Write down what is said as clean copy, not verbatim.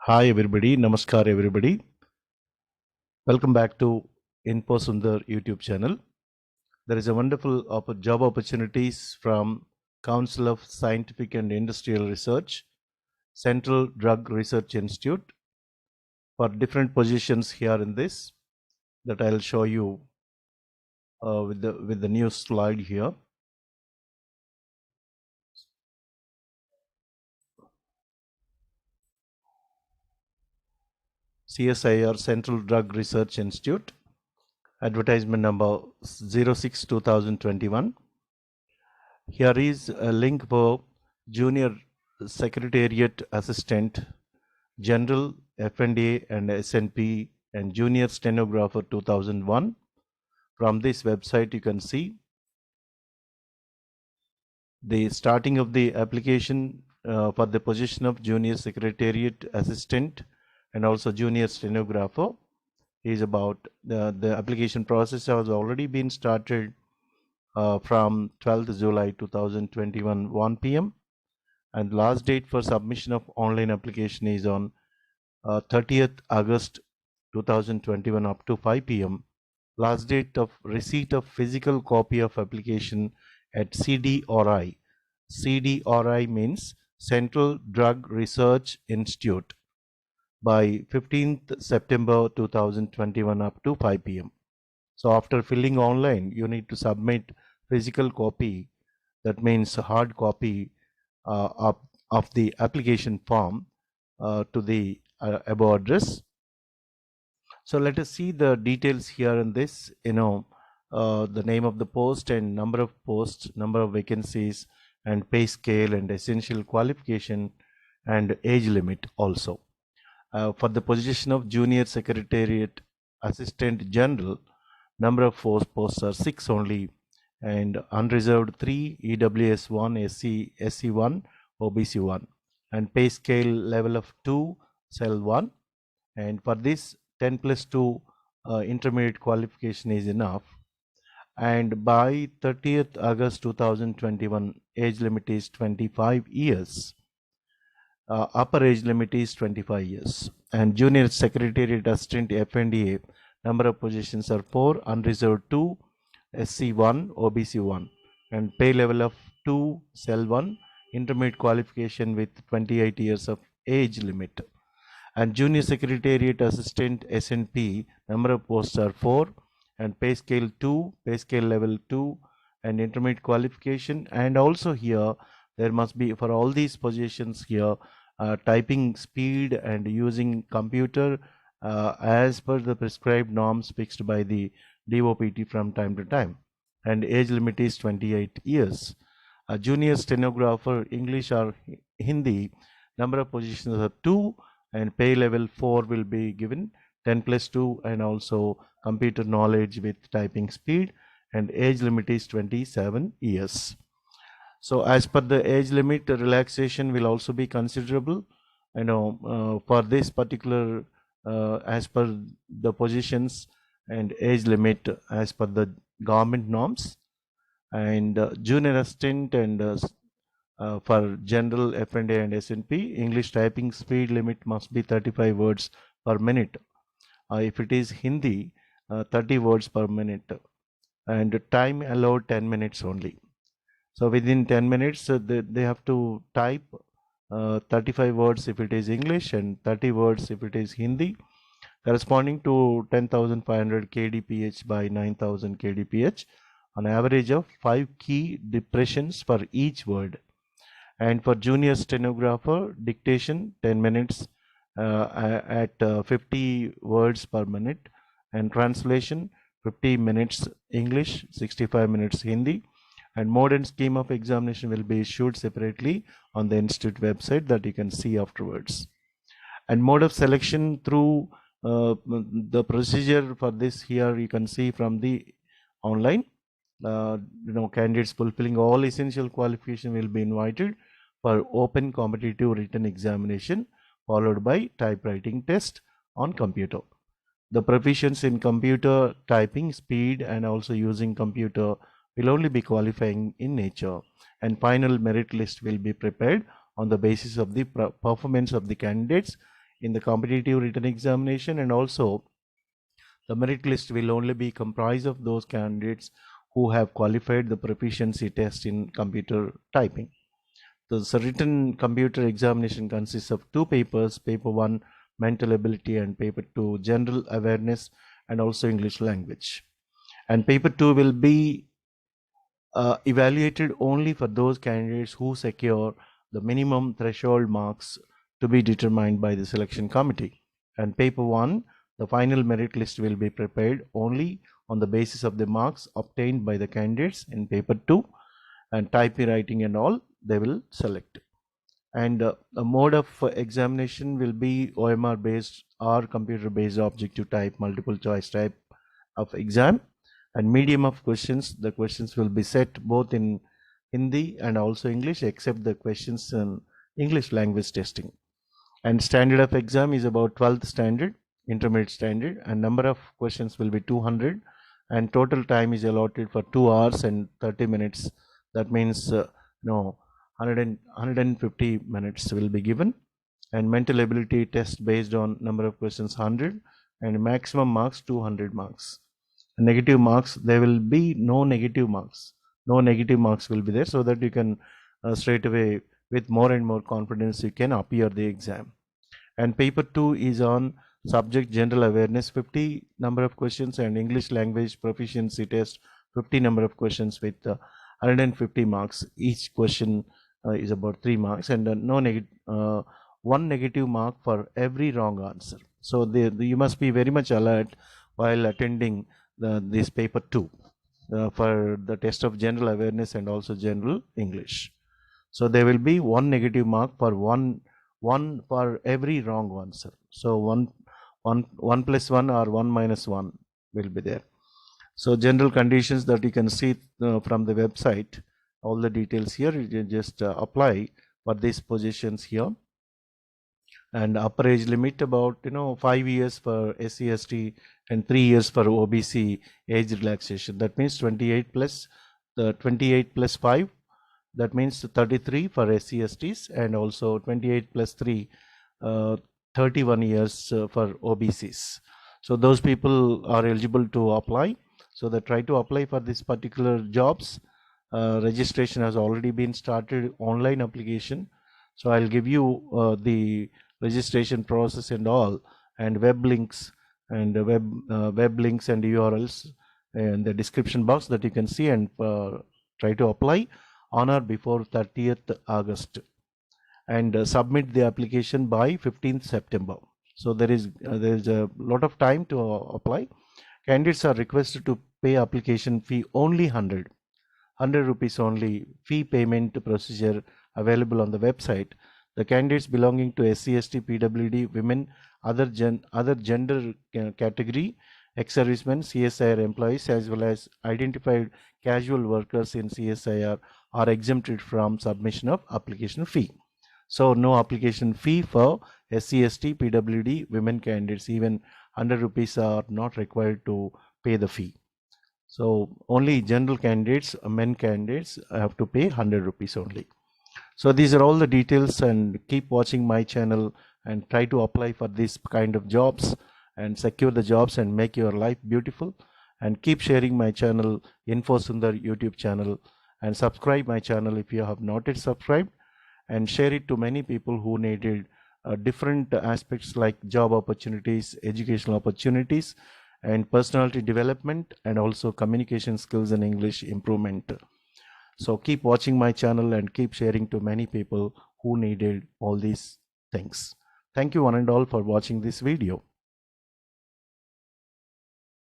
Hi everybody, Namaskar everybody. Welcome back to Info Sundar YouTube channel. There is a wonderful job opportunities from Council of Scientific and Industrial Research, Central Drug Research Institute for different positions here in this that I'll show you with the new slide here. CSIR Central Drug Research Institute, advertisement number 06 2021. Here is a link for Junior Secretariat Assistant, General FNDA and SNP and Junior Stenographer 2001. From this website you can see the starting of the application for the position of Junior Secretariat Assistant and also Junior Stenographer is about the application process has already been started from 12th July 2021 1 p.m. and last date for submission of online application is on 30th August 2021 up to 5 p.m. Last date of receipt of physical copy of application at CDRI. CDRI means Central Drug Research Institute by 15th September 2021 up to 5 p.m. So after filling online, you need to submit physical copy, that means hard copy of the application form to the above address. So let us see the details here in this, the name of the post and number of posts, number of vacancies and pay scale and essential qualification and age limit also. For the position of Junior Secretariat Assistant General, number of posts are 6 only and unreserved 3, EWS 1, SC 1, OBC 1 and pay scale level of 2, cell 1, and for this 10 plus 2 intermediate qualification is enough, and by 30th August 2021 age limit is 25 years. Upper age limit is 25 years. And Junior Secretariat Assistant FNDA, number of positions are 4, unreserved 2, SC 1, OBC 1, and pay level of 2, cell 1, intermediate qualification with 28 years of age limit. And Junior Secretariat Assistant SNP, number of posts are 4, and pay scale 2, pay scale level 2, and intermediate qualification. And also here, there must be for all these positions here, typing speed and using computer as per the prescribed norms fixed by the DOPT from time to time, and age limit is 28 years. A junior stenographer, English or Hindi, number of positions are 2 and pay level 4 will be given, 10 plus 2, and also computer knowledge with typing speed, and age limit is 27 years. So as per the age limit, the relaxation will also be considerable, for this particular as per the positions and age limit as per the government norms. And junior assistant and for general FNA and SNP, English typing speed limit must be 35 words per minute. If it is Hindi, 30 words per minute, and time allowed 10 minutes only. So within 10 minutes, they have to type 35 words if it is English and 30 words if it is Hindi, corresponding to 10,500 kdph by 9,000 kdph, on average of 5 key depressions for each word. And for junior stenographer, dictation 10 minutes at 50 words per minute, and translation 50 minutes English, 65 minutes Hindi. And mode and scheme of examination will be issued separately on the institute website that you can see afterwards. And mode of selection through the procedure for this here you can see from the online. Candidates fulfilling all essential qualification will be invited for open competitive written examination followed by typewriting test on computer. The proficiency in computer typing speed and also using computer will only be qualifying in nature, and final merit list will be prepared on the basis of the performance of the candidates in the competitive written examination, and also the merit list will only be comprised of those candidates who have qualified the proficiency test in computer typing. The written computer examination consists of two papers, paper 1 mental ability and paper 2 general awareness and also English language. And paper 2 will be evaluated only for those candidates who secure the minimum threshold marks to be determined by the selection committee. And paper 1, the final merit list will be prepared only on the basis of the marks obtained by the candidates in paper 2, and typing, writing and all they will select. And the mode of examination will be OMR based or computer based objective type multiple choice type of exam. And medium of questions, the questions will be set both in Hindi and also English, except the questions in English language testing. And standard of exam is about 12th standard, intermediate standard, and number of questions will be 200, and total time is allotted for 2 hours and 30 minutes. That means 150 minutes will be given. And mental ability test based on number of questions 100, and maximum marks 200 marks. And negative marks, there will be no negative marks. No negative marks will be there, so that you can straight away with more and more confidence you can appear the exam. And paper 2 is on subject general awareness, 50 number of questions, and English language proficiency test, 50 number of questions with 150 marks. Each question is about 3 marks, and one negative mark for every wrong answer. So you must be very much alert while attending this paper 2 for the test of general awareness and also general English. So there will be one negative mark for one for every wrong answer. So one plus one or 1 minus 1 will be there. So general conditions that you can see from the website, all the details here, you just apply for these positions here. And upper age limit about 5 years for SC/ST and 3 years for OBC age relaxation. That means 28 plus 5. That means 33 for SC/STs, and also 28 plus 3, 31 years for OBCs. So those people are eligible to apply. So they try to apply for this particular jobs. Registration has already been started, online application. So I'll give you the registration process and all, and web links and web links and URLs in the description box that you can see, and try to apply on or before 30th August, and submit the application by 15th September. So there is a lot of time to apply. Candidates are requested to pay application fee only 100 rupees only. Fee payment procedure available on the website. The candidates belonging to SC/ST, PWD, women, other gender category, ex-servicemen, CSIR employees, as well as identified casual workers in CSIR are exempted from submission of application fee. So no application fee for SC/ST, PWD, women candidates. Even 100 rupees are not required to pay the fee. So only general candidates, men candidates, have to pay 100 rupees only. So these are all the details, and keep watching my channel and try to apply for this kind of jobs and secure the jobs and make your life beautiful. And keep sharing my channel, Info Sundar YouTube channel, and subscribe my channel if you have not yet subscribed, and share it to many people who needed different aspects like job opportunities, educational opportunities, and personality development, and also communication skills and English improvement. So keep watching my channel and keep sharing to many people who needed all these things. Thank you one and all for watching this video.